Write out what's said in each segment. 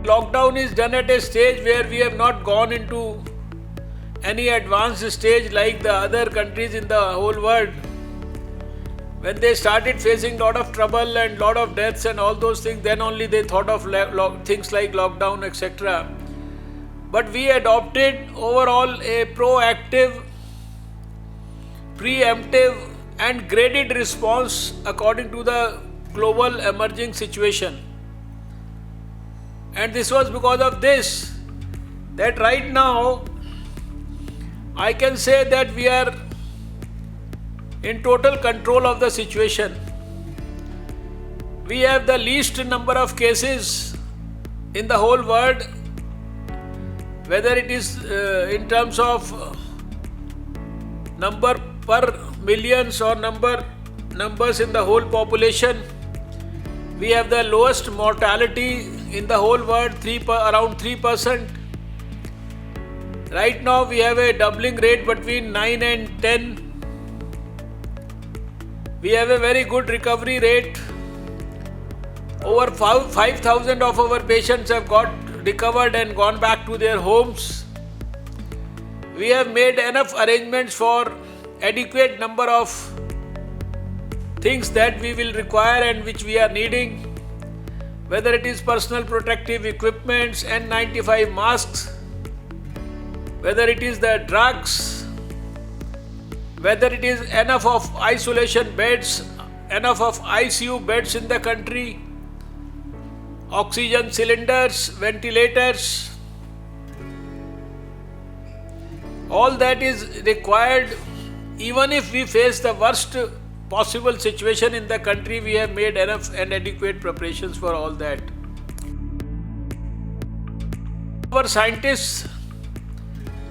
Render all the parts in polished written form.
lockdown is done at a stage where we have not gone into any advanced stage like the other countries in the whole world. When they started facing lot of trouble and lot of deaths and all those things, then only they thought of things like lockdown, etc. But we adopted overall a proactive, preemptive and graded response according to the global emerging situation. And this was because of this, that right now I can say that we are in total control of the situation. We have the least number of cases in the whole world, whether it is in terms of number per millions or numbers in the whole population. We have the lowest mortality in the whole world, around 3%. Right now we have a doubling rate between 9 and 10. We have a very good recovery rate. Over 5,000 of our patients have got recovered and gone back to their homes. We have made enough arrangements for adequate number of things that we will require and which we are needing, whether it is personal protective equipments, N95 masks, whether it is the drugs, whether it is enough of isolation beds, enough of ICU beds in the country, oxygen cylinders, ventilators. All that is required. Even if we face the worst possible situation in the country, we have made enough and adequate preparations for all that. Our scientists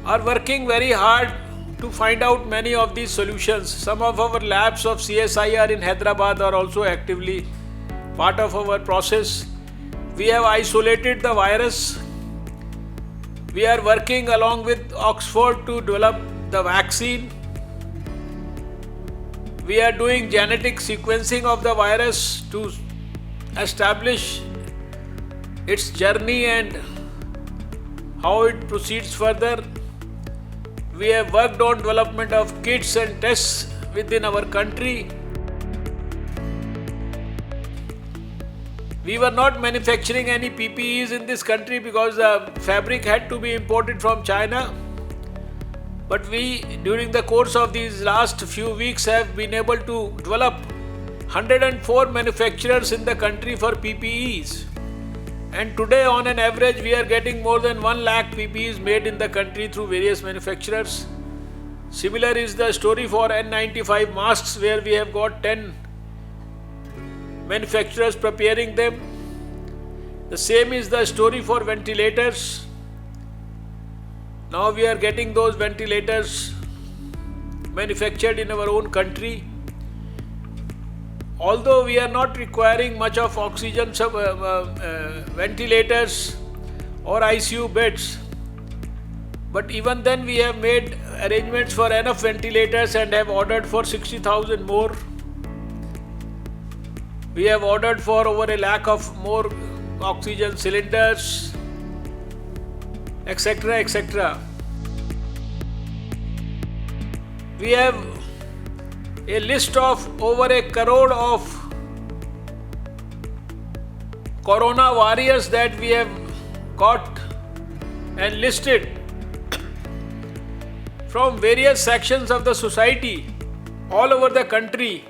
are working very hard to find out many of these solutions. Some of our labs of CSIR in Hyderabad are also actively part of our process. We have isolated the virus. We are working along with Oxford to develop the vaccine. We are doing genetic sequencing of the virus to establish its journey and how it proceeds further. We have worked on development of kits and tests within our country. We were not manufacturing any PPEs in this country because the fabric had to be imported from China. But we, during the course of these last few weeks, have been able to develop 104 manufacturers in the country for PPEs. And today, on an average, we are getting more than 1 lakh PPEs made in the country through various manufacturers. Similar is the story for N95 masks, where we have got 10 manufacturers preparing them. The same is the story for ventilators. Now we are getting those ventilators manufactured in our own country. Although we are not requiring much of oxygen ventilators or ICU beds, but even then we have made arrangements for enough ventilators and have ordered for 60,000 more. We have ordered for over 1 lakh of more oxygen cylinders, etc., etc. We have a list of over 1 crore of corona warriors that we have got and listed from various sections of the society all over the country,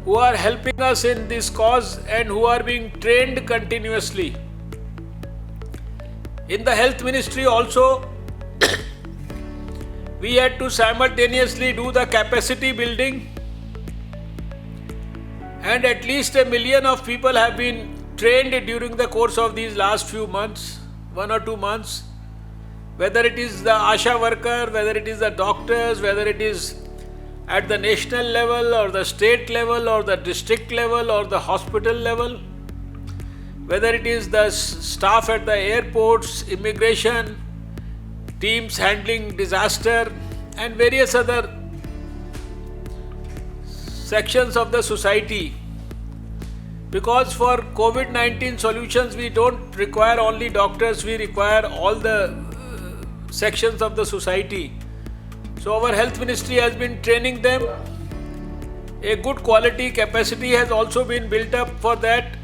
who are helping us in this cause and who are being trained continuously. In the health ministry also, we had to simultaneously do the capacity building, and at least 1 million of people have been trained during the course of these last few months, 1 or 2 months, whether it is the ASHA worker, whether it is the doctors, whether it is at the national level or the state level or the district level or the hospital level, whether it is the staff at the airports, immigration, teams handling disaster and various other sections of the society. Because for COVID-19 solutions, we don't require only doctors, we require all the sections of the society. So our health ministry has been training them. A good quality capacity has also been built up for that.